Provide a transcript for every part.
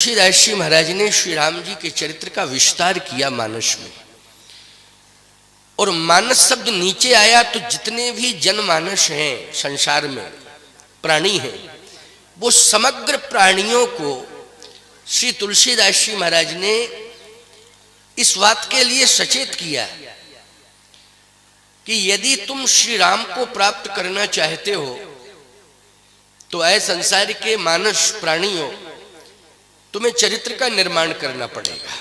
तुलसीदास जी महाराज ने श्री राम जी के चरित्र का विस्तार किया मानस में। और मानस शब्द नीचे आया तो जितने भी जनमानस हैं संसार में, प्राणी हैं, वो समग्र प्राणियों को श्री तुलसीदास जी महाराज ने इस बात के लिए सचेत किया कि यदि तुम श्री राम को प्राप्त करना चाहते हो तो ऐ संसार के मानस प्राणियों, तुम्हें चरित्र का निर्माण करना पड़ेगा।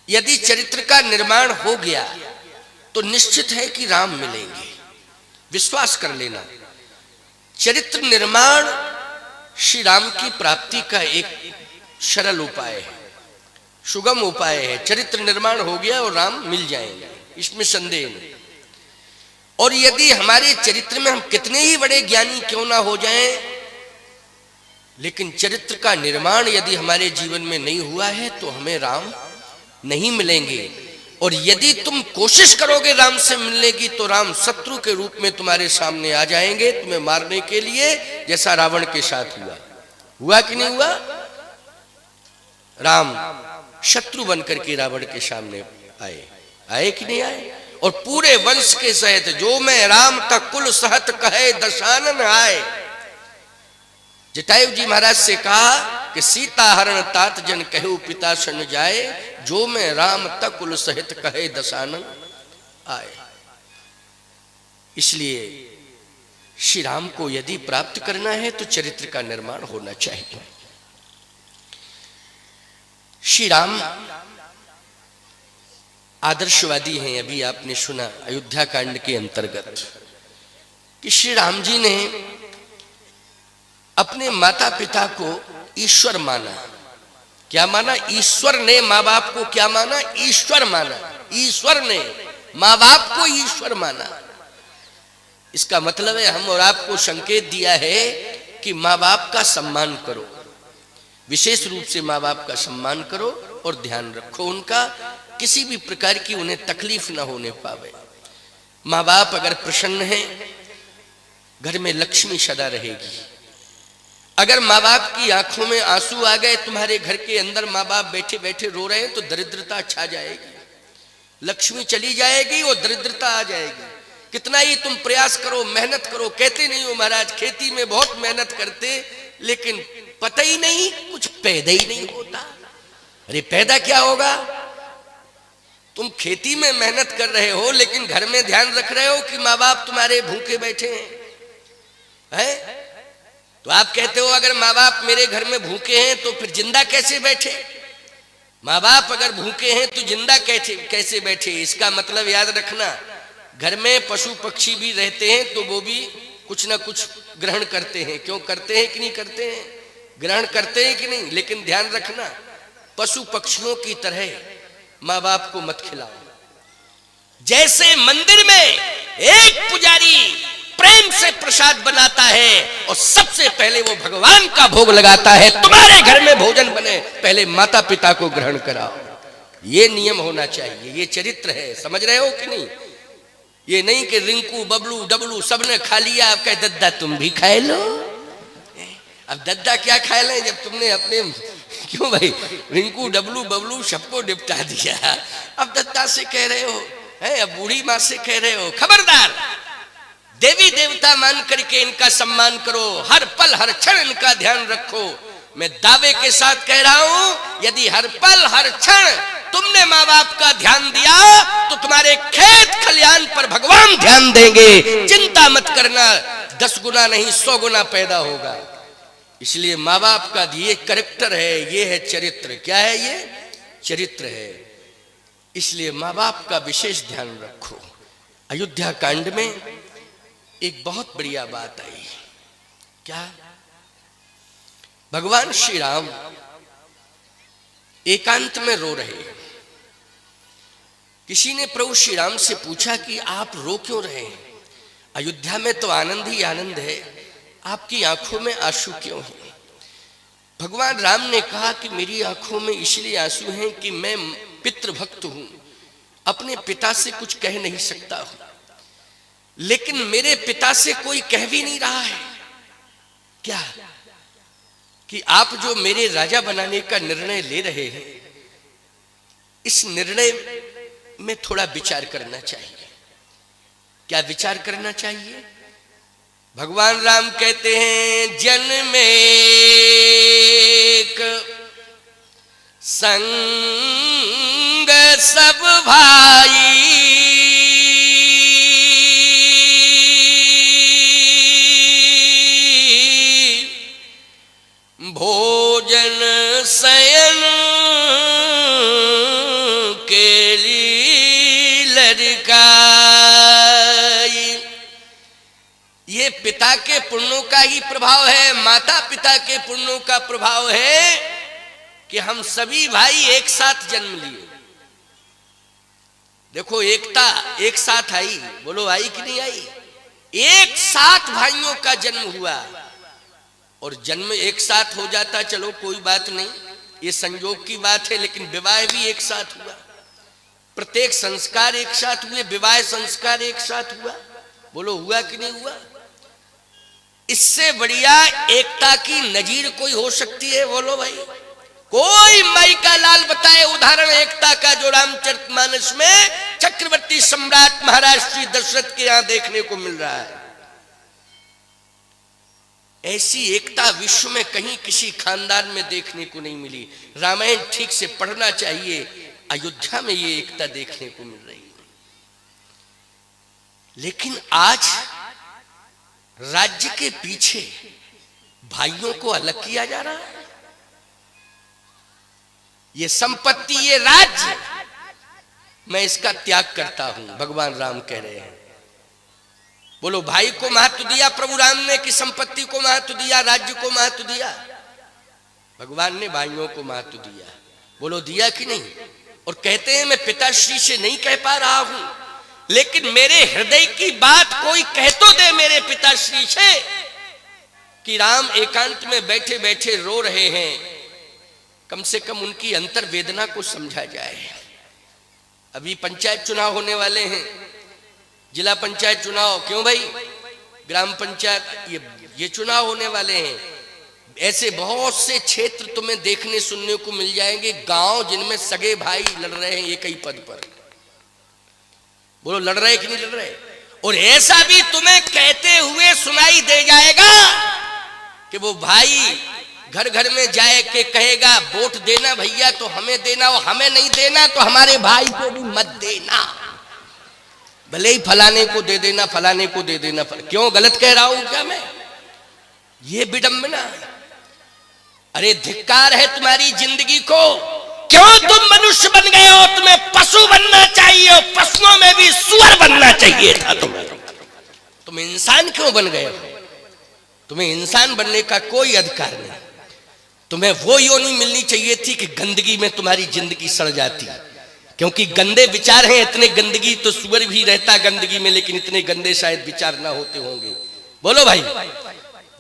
यदि चरित्र का निर्माण हो गया तो निश्चित है कि राम मिलेंगे, विश्वास कर लेना। चरित्र निर्माण श्री राम की प्राप्ति का एक सरल उपाय है, सुगम उपाय है। चरित्र निर्माण हो गया और राम मिल जाएंगे, इसमें संदेह नहीं। और यदि हमारे चरित्र में हम कितने ही बड़े ज्ञानी क्यों ना हो जाएं, लेकिन चरित्र का निर्माण यदि हमारे जीवन में नहीं हुआ है तो हमें राम नहीं मिलेंगे। और यदि तुम कोशिश करोगे राम से मिलने की तो राम शत्रु के रूप में तुम्हारे सामने आ जाएंगे तुम्हें मारने के लिए, जैसा रावण के साथ हुआ कि नहीं हुआ? राम शत्रु बनकर के रावण के सामने आए कि नहीं आए? और पूरे वंश के सहित जो मैं राम तक कुल सहत कहे दशानन आए। जटायु जी महाराज से कहा कि सीता हरण तात जन कहु पिता सन जाए, जो मैं राम तक कुल सहित कहे दशानन आए। इसलिए श्री राम को यदि प्राप्त करना है तो चरित्र का निर्माण होना चाहिए। श्री राम आदर्शवादी हैं। अभी आपने सुना अयोध्या कांड के अंतर्गत कि श्री राम जी ने अपने माता पिता को ईश्वर माना। क्या माना? ईश्वर ने माँ बाप को क्या माना? ईश्वर माना। ईश्वर ने माँ बाप को ईश्वर माना। इसका मतलब है हम और आपको संकेत दिया है कि माँ बाप का सम्मान करो, विशेष रूप से माँ बाप का सम्मान करो और ध्यान रखो उनका, किसी भी प्रकार की उन्हें तकलीफ ना होने पावे। माँ बाप अगर प्रसन्न हैं, घर में लक्ष्मी सदा रहेगी। अगर माँ बाप की आंखों में आंसू आ गए, तुम्हारे घर के अंदर माँ बाप बैठे बैठे रो रहे हैं, तो दरिद्रता छा जाएगी, लक्ष्मी चली जाएगी और दरिद्रता आ जाएगी। कितना ही तुम प्रयास करो, मेहनत करो, कहते नहीं हो महाराज खेती में बहुत मेहनत करते, लेकिन पता ही नहीं, कुछ पैदा ही नहीं होता। अरे पैदा क्या होगा? तुम खेती में मेहनत कर रहे हो लेकिन घर में ध्यान रख रहे हो कि माँ बाप तुम्हारे भूखे बैठे हैं? तो आप कहते हो अगर माँ बाप मेरे घर में भूखे हैं तो फिर जिंदा कैसे बैठे? माँ बाप अगर भूखे हैं तो जिंदा कैसे बैठे? इसका मतलब याद रखना, घर में पशु पक्षी भी रहते हैं तो वो भी कुछ ना कुछ ग्रहण करते हैं। क्यों करते हैं कि नहीं करते हैं? ग्रहण करते हैं कि नहीं? लेकिन ध्यान रखना, पशु पक्षियों की तरह माँ बाप को मत खिलाओ। जैसे मंदिर में एक पुजारी प्रेम से प्रसाद बनाता है और सबसे पहले वो भगवान का भोग लगाता है, तुम्हारे घर में भोजन बने पहले माता पिता को ग्रहण कराओ। ये नियम होना चाहिए, ये चरित्र है। समझ रहे हो कि नहीं? ये नहीं कि रिंकू बबलू डबलू सबने खा लिया, अब कहे दद्दा तुम भी खाए लो। अब दद्दा क्या खाए लें जब तुमने अपने, क्यों भाई, रिंकू डबलू बबलू सबको निपटा दिया, अब दद्दा से कह रहे हो है? अब बूढ़ी माँ से कह रहे हो? खबरदार, देवी देवता मान करके इनका सम्मान करो, हर पल हर क्षण इनका ध्यान रखो। मैं दावे के साथ कह रहा हूं, यदि हर पल हर क्षण तुमने माँ बाप का ध्यान दिया तो तुम्हारे खेत खलियान पर भगवान ध्यान देंगे। चिंता मत करना, 10 गुना नहीं 100 गुना पैदा होगा। इसलिए माँ बाप का ये कैरेक्टर है, ये है चरित्र। क्या है? ये चरित्र है। इसलिए माँ बाप का विशेष ध्यान रखो। अयोध्या कांड में एक बहुत बढ़िया बात आई। क्या? भगवान श्री राम एकांत में रो रहे हैं। किसी ने प्रभु श्री राम से पूछा कि आप रो क्यों रहे हैं? अयोध्या में तो आनंद ही आनंद है, आपकी आंखों में आंसू क्यों हैं? भगवान राम ने कहा कि मेरी आंखों में इसलिए आंसू हैं कि मैं पितृभक्त हूं, अपने पिता से कुछ कह नहीं सकता हूं, लेकिन मेरे पिता से कोई कह भी नहीं रहा है। क्या? कि आप जो मेरे राजा बनाने का निर्णय ले रहे हैं, इस निर्णय में थोड़ा विचार करना चाहिए। क्या विचार करना चाहिए? भगवान राम कहते हैं, जन्म एक संग सब भाई, भोजन शयन के लिए लड़काई। ये पिता के पुण्यों का ही प्रभाव है, माता पिता के पुण्यों का प्रभाव है कि हम सभी भाई एक साथ जन्म लिए। देखो एकता एक साथ आई, बोलो आई कि नहीं आई? एक साथ भाइयों का जन्म हुआ, और जन्म एक साथ हो जाता चलो कोई बात नहीं, ये संयोग की बात है, लेकिन विवाह भी एक साथ हुआ, प्रत्येक संस्कार एक साथ हुए, विवाह संस्कार एक साथ हुआ। बोलो हुआ कि नहीं हुआ? इससे बढ़िया एकता की नजीर कोई हो सकती है? बोलो भाई, कोई माई का लाल बताए उदाहरण एकता का जो रामचरितमानस में चक्रवर्ती सम्राट महाराज श्री दशरथ के यहां देखने को मिल रहा है। ऐसी एकता विश्व में कहीं किसी खानदान में देखने को नहीं मिली। रामायण ठीक से पढ़ना चाहिए, अयोध्या में ये एकता देखने को मिल रही है। लेकिन आज राज्य के पीछे भाइयों को अलग किया जा रहा है। ये संपत्ति, ये राज्य, मैं इसका त्याग करता हूं, भगवान राम कह रहे हैं। बोलो भाई को महत्व दिया प्रभु राम ने कि संपत्ति को महत्व दिया, राज्य को महत्व दिया? भगवान ने भाइयों को महत्व दिया। बोलो दिया कि नहीं? और कहते हैं मैं पिताश्री से नहीं कह पा रहा हूं, लेकिन मेरे हृदय की बात कोई कह तो दे मेरे पिताश्री से कि राम एकांत में बैठे बैठे रो रहे हैं, कम से कम उनकी अंतर वेदना को समझा जाए। अभी पंचायत चुनाव होने वाले हैं, जिला पंचायत चुनाव, क्यों भाई, ग्राम पंचायत, ये चुनाव होने वाले हैं। ऐसे बहुत से क्षेत्र तुम्हें देखने सुनने को मिल जाएंगे, गांव जिनमें सगे भाई लड़ रहे हैं एक ही पद पर। बोलो लड़ रहे कि नहीं लड़ रहे? और ऐसा भी तुम्हें कहते हुए सुनाई दे जाएगा कि वो भाई घर घर में जाए के कहेगा वोट देना भैया तो हमें देना, और हमें नहीं देना तो हमारे भाई को भी मत देना, भले ही फलाने को दे देना, फलाने को दे देना। क्यों गलत कह रहा हूं क्या मैं? ये विडंबना। अरे धिक्कार है तुम्हारी जिंदगी को। क्यों तुम मनुष्य बन गए हो? तुम्हें पशु बनना चाहिए, पशुओं में भी सुअर बनना चाहिए था तुम्हें। तुम इंसान क्यों बन गए हो? तुम्हें इंसान बनने का कोई अधिकार नहीं। तुम्हें वो योनि मिलनी चाहिए थी कि गंदगी में तुम्हारी जिंदगी सड़ जाती, क्योंकि गंदे विचार हैं। इतने गंदगी तो सुअर भी रहता गंदगी में, लेकिन इतने गंदे शायद विचार ना होते होंगे। बोलो भाई,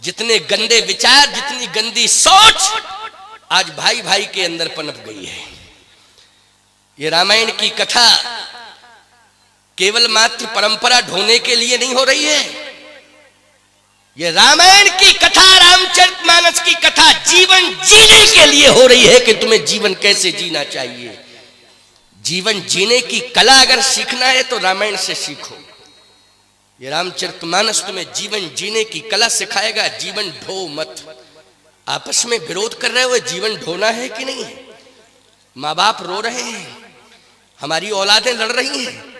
जितने गंदे विचार, जितनी गंदी सोच आज भाई भाई के अंदर पनप गई है। ये रामायण की कथा केवल मात्र परंपरा ढोने के लिए नहीं हो रही है। ये रामायण की कथा, रामचरितमानस की कथा जीवन जीने के लिए हो रही है कि तुम्हें जीवन कैसे जीना चाहिए। जीवन जीने की कला अगर सीखना है तो रामायण से सीखो। ये रामचरितमानस तुम्हें जीवन जीने की कला सिखाएगा। जीवन ढो मत। आपस में विरोध कर रहे हो, जीवन ढोना है कि नहीं? माँ बाप रो रहे हैं, हमारी औलादें लड़ रही हैं,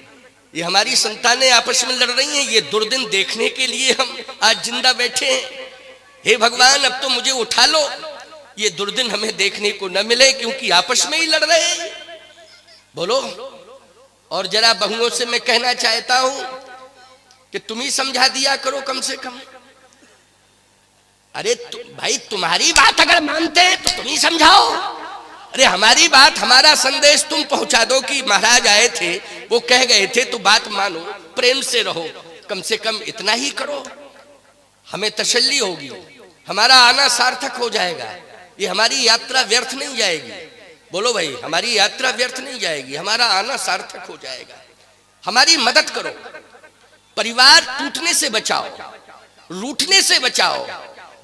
ये हमारी संतानें आपस में लड़ रही हैं। ये दुर्दिन देखने के लिए हम आज जिंदा बैठे हैं। हे भगवान, अब तो मुझे उठा लो, ये दुर्दिन हमें देखने को न मिले, क्योंकि आपस में ही लड़ रहे हैं। बोलो। और जरा बहुओं से मैं कहना चाहता हूं कि तुम ही समझा दिया करो कम से कम। अरे भाई, तुम्हारी बात अगर मानते हैं तो तुम ही समझाओ। अरे हमारी बात, हमारा संदेश तुम पहुंचा दो कि महाराज आए थे, वो कह गए थे, तो बात मानो, प्रेम से रहो, कम से कम इतना ही करो। हमें तसल्ली होगी, हमारा आना सार्थक हो जाएगा, ये हमारी यात्रा व्यर्थ नहीं जाएगी। बोलो भाई, हमारी यात्रा व्यर्थ नहीं जाएगी, हमारा आना सार्थक हो जाएगा। हमारी मदद करो, परिवार टूटने से बचाओ, रूठने से बचाओ,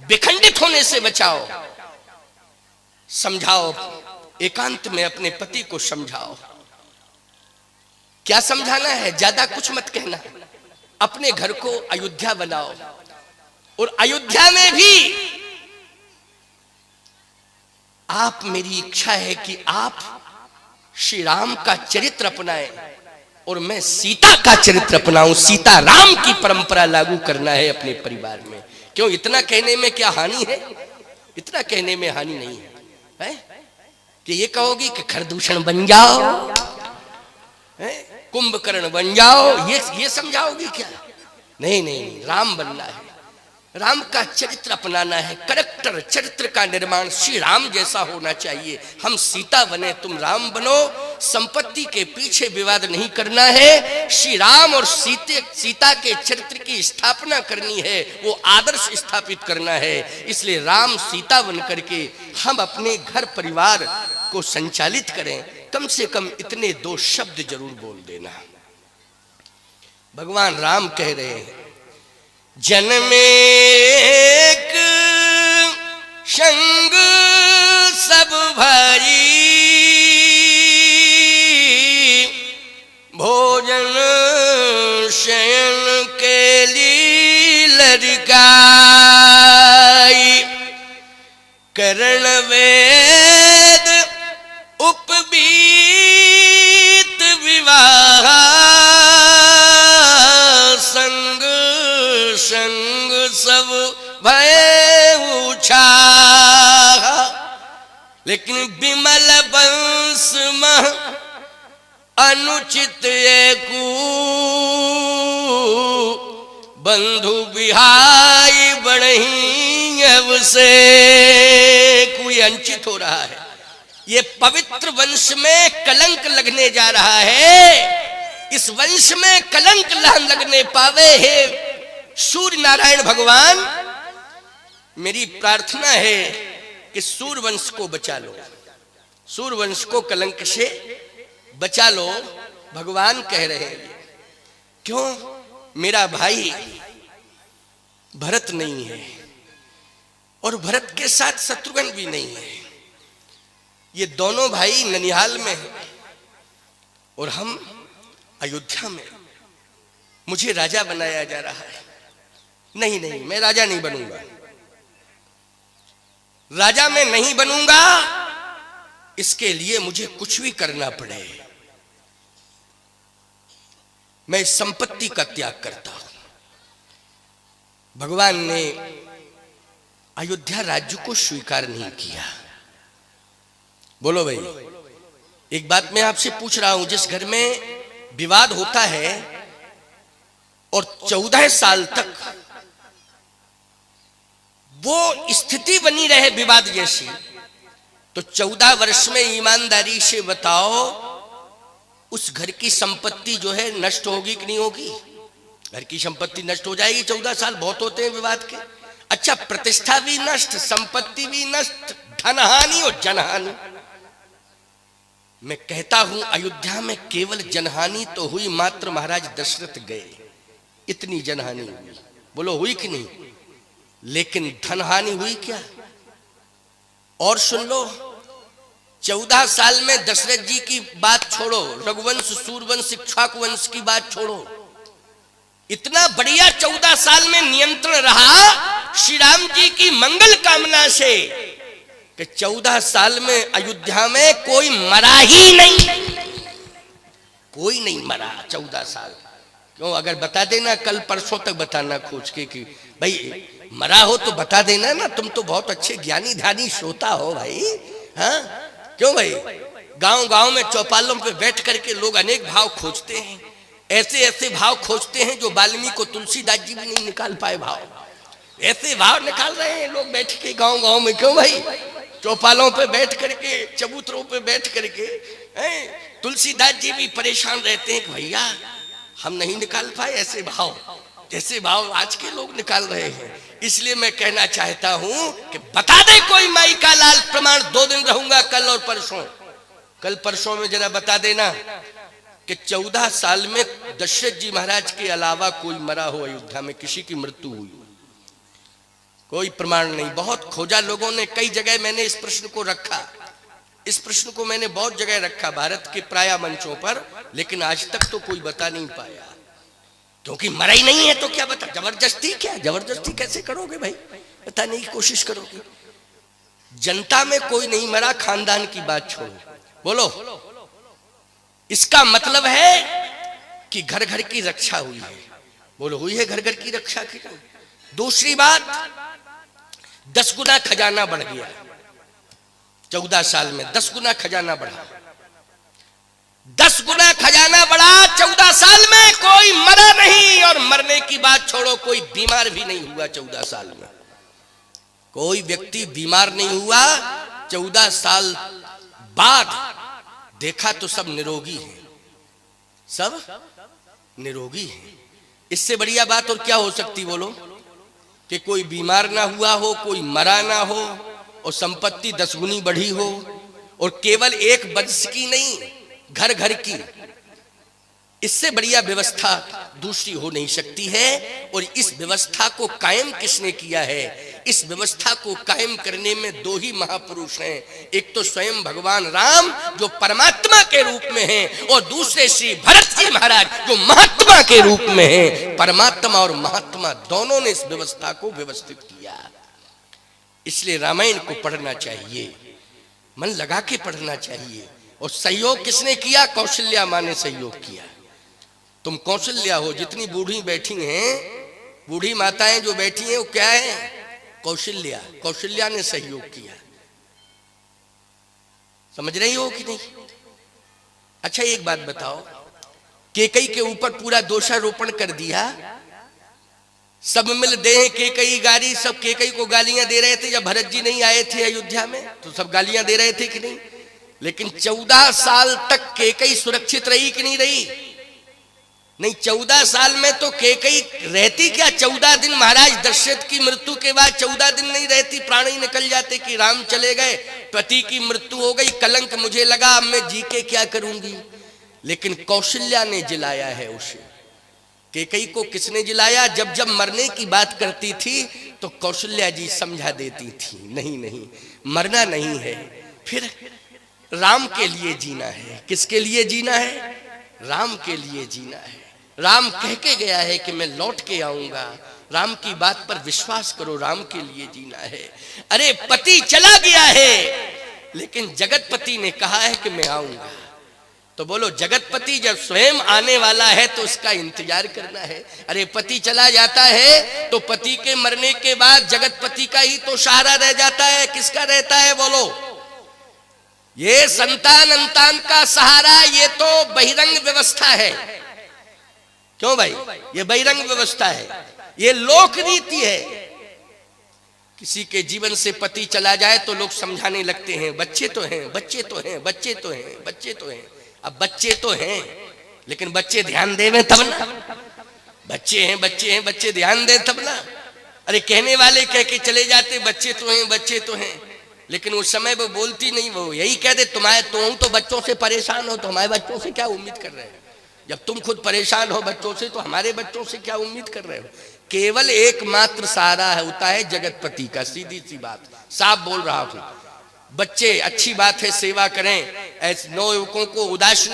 विखंडित होने से बचाओ। समझाओ, एकांत में अपने पति को समझाओ। क्या समझाना है, ज्यादा कुछ मत कहना। अपने घर को अयोध्या बनाओ और अयोध्या में भी आप, मेरी इच्छा है कि आप श्री राम का चरित्र अपनाएं और मैं सीता का चरित्र अपनाऊं। सीता राम की परंपरा लागू करना है अपने परिवार में। क्यों, इतना कहने में क्या हानि है? इतना कहने में हानि नहीं है, कि ये कहोगी कि खरदूषण बन जाओ, कुंभकर्ण बन जाओ, ये समझाओगी क्या? नहीं नहीं, राम बनना है, राम का चरित्र अपनाना है। करैक्टर, चरित्र का निर्माण श्री राम जैसा होना चाहिए। हम सीता बने, तुम राम बनो। संपत्ति के पीछे विवाद नहीं करना है। श्री राम और सीता के चरित्र की स्थापना करनी है, वो आदर्श स्थापित करना है। इसलिए राम सीता बन करके हम अपने घर परिवार को संचालित करें। कम से कम इतने 2 शब्द जरूर बोल देना। भगवान राम कह रहे हैं, जन्मेक संग सब भाई, भोजन शयन के लिए लड़काई, करण वेद उपबीत विवाह, संग संग सब भय उछा, लेकिन विमल वंश मह अनुचित एकू, बंधु बिहाई बढ़ही अब से। कोई अंचित हो रहा है, ये पवित्र वंश में कलंक लगने जा रहा है। इस वंश में कलंक लगने पावे है सूर्य नारायण भगवान। मेरी प्रार्थना है कि सूर्य वंश को बचा लो, सूर्य वंश को कलंक से बचा लो। भगवान कह रहे हैं, क्यों, मेरा भाई भरत नहीं है और भरत के साथ शत्रुघ्न भी नहीं है। ये दोनों भाई ननिहाल में हैं और हम अयोध्या में। मुझे राजा बनाया जा रहा है। नहीं नहीं, मैं राजा नहीं बनूंगा, राजा मैं नहीं बनूंगा। इसके लिए मुझे कुछ भी करना पड़े, मैं संपत्ति का त्याग करता हूं। भगवान ने अयोध्या राज्य को स्वीकार नहीं किया। बोलो भाई, एक बात मैं आपसे पूछ रहा हूं, जिस घर में विवाद होता है और 14 साल तक वो स्थिति बनी रहे विवाद जैसी, तो 14 वर्ष में ईमानदारी से बताओ उस घर की संपत्ति जो है नष्ट होगी कि नहीं होगी? घर की संपत्ति नष्ट हो जाएगी। 14 साल बहुत होते हैं विवाद के। अच्छा, प्रतिष्ठा भी नष्ट, संपत्ति भी नष्ट, धनहानि और जनहानि। मैं कहता हूं अयोध्या में केवल जनहानि तो हुई, मात्र महाराज दशरथ गए, इतनी जनहानि हुई। बोलो हुई कि नहीं? लेकिन धनहानि हुई क्या? और सुन लो, 14 साल में दशरथ जी की बात छोड़ो, रघुवंश, सूर्यवंश, इक्ष्वाकु वंश की बात छोड़ो, इतना बढ़िया 14 साल में नियंत्रण रहा श्री राम जी की मंगल कामना से कि 14 साल में अयोध्या में कोई मरा ही नहीं, कोई नहीं मरा 14 साल। क्यों? अगर बता देना, कल परसों तक बताना खोज के कि भाई मरा हो तो बता देना ना, तुम तो बहुत अच्छे ज्ञानी ध्यानी श्रोता हो भाई। हाँ, क्यों भाई? गांव गांव में चौपालों पे बैठ करके लोग अनेक भाव खोजते हैं, ऐसे ऐसे भाव खोजते हैं जो वाल्मीकि को तुलसीदास जी भी नहीं निकाल पाए भाव। ऐसे भाव निकाल रहे हैं लोग बैठ के गांव गांव में। क्यों भाई? चौपालों पे बैठ करके, चबूतरों पे बैठ करके। तुलसीदास जी भी परेशान रहते हैं कि भैया हम नहीं निकाल पाए ऐसे भाव, जैसे भाव आज के लोग निकाल रहे हैं। इसलिए मैं कहना चाहता हूं कि बता दे कोई माई का लाल प्रमाण, 2 दिन रहूंगा, कल और परसों। कल परसों में जरा बता देना कि 14 साल में दशरथ जी महाराज के अलावा कोई मरा हो अयोध्या में, किसी की मृत्यु हुई? कोई प्रमाण नहीं। बहुत खोजा लोगों ने, कई जगह मैंने इस प्रश्न को रखा, इस प्रश्न को मैंने बहुत जगह रखा भारत के प्राय मंचों पर, लेकिन आज तक तो कोई बता नहीं पाया। क्योंकि मरा ही नहीं है तो क्या बता, जबरदस्ती क्या, जबरदस्ती कैसे करोगे भाई, बताने की कोशिश करोगे। जनता में कोई नहीं मरा, खानदान की बात छोड़ो, बोलो इसका मतलब है कि घर घर की रक्षा हुई है। बोलो हुई है घर घर की रक्षा की। दूसरी बात, 10 गुना खजाना बढ़ गया 14 साल में, 10 गुना खजाना बढ़ा, 10 गुना खजाना बढ़ा 14 साल में। कोई मरा नहीं, और मरने की बात छोड़ो, कोई बीमार भी नहीं हुआ 14 साल में। कोई व्यक्ति बीमार नहीं हुआ 14 साल बाद। देखा तो सब निरोगी हैं, सब निरोगी हैं। इससे बढ़िया बात और क्या हो सकती, बोलो, कि कोई बीमार ना हुआ हो, कोई मरा ना हो, और संपत्ति 10 गुनी बढ़ी हो, और केवल एक वंश की नहीं, घर घर की। इससे बढ़िया व्यवस्था दूसरी हो नहीं सकती है। और इस व्यवस्था को कायम किसने किया है? इस व्यवस्था को कायम करने में 2 ही महापुरुष हैं। एक तो स्वयं भगवान राम जो परमात्मा के रूप में हैं, और दूसरे श्री भरत जी महाराज जो महात्मा के रूप में हैं। परमात्मा और महात्मा दोनों ने इस व्यवस्था को व्यवस्थित किया। इसलिए रामायण को पढ़ना चाहिए, मन लगा के पढ़ना चाहिए। और सहयोग किसने किया? कौशल्या माँ ने सहयोग किया। तुम कौशल्या हो, जितनी बूढ़ी बैठी हैं, बूढ़ी माताएं जो बैठी हैं, वो क्या है? कौशल्या। कौशल्या ने सहयोग किया। समझ रही हो कि नहीं? अच्छा एक बात बताओ, केकई के ऊपर पूरा दोषारोपण कर दिया, सब मिल दे केकई गाली, सब केकई को गालियां दे रहे थे। जब भरत जी नहीं आए थे अयोध्या में तो सब गालियां दे रहे थे कि नहीं? लेकिन 14 साल तक केकई सुरक्षित रही कि नहीं रही? नहीं, 14 साल में तो केकई रहती क्या? 14 दिन महाराज दशरथ की मृत्यु के बाद 14 दिन नहीं रहती, प्राण ही निकल जाते कि राम चले गए, पति की मृत्यु हो गई, कलंक मुझे लगा, अब मैं जी के क्या करूंगी। लेकिन कौशल्या ने जिलाया है उसे। केकई को किसने जिलाया? जब जब मरने की बात करती थी तो कौशल्या जी समझा देती थी, नहीं नहीं मरना नहीं है, फिर राम के लिए जीना है। किसके लिए जीना है? राम के लिए जीना है। राम कह के गया है कि मैं लौट के आऊंगा, राम की बात पर विश्वास करो, राम के लिए जीना है। अरे पति चला गया है, लेकिन जगतपति ने कहा है कि मैं आऊंगा। तो बोलो, जगतपति जब स्वयं आने वाला है तो उसका इंतजार करना है। अरे पति चला जाता है तो पति के मरने के बाद जगतपति का ही तो सहारा रह जाता है। किसका रहता है बोलो? ये संतान अंतान का सहारा, ये तो बहिरंग व्यवस्था है। क्यों भाई? ये बहिरंग व्यवस्था है, ये लोक रीति है। किसी के जीवन से पति चला जाए तो लोग समझाने लगते हैं, बच्चे तो हैं, बच्चे तो हैं, बच्चे तो हैं, बच्चे तो हैं। अब बच्चे तो हैं, लेकिन बच्चे ध्यान देवें तब ना। बच्चे हैं, बच्चे हैं, बच्चे ध्यान दें तब ना। अरे कहने वाले कह के चले जाते, बच्चे तो हैं, बच्चे तो हैं, लेकिन उस समय वो बोलती नहीं, वो यही कह दे, तुम तो बच्चों से परेशान हो, तो हमारे बच्चों से क्या उम्मीद कर रहे हो? जब तुम खुद परेशान हो बच्चों से, तो हमारे बच्चों से क्या उम्मीद कर रहे हो? केवल एकमात्र सहारा होता है जगतपति का। सीधी सी बात साफ बोल रहा हूं। बच्चे अच्छी बात है, सेवा करें, ऐसे नवयुवकों को उदास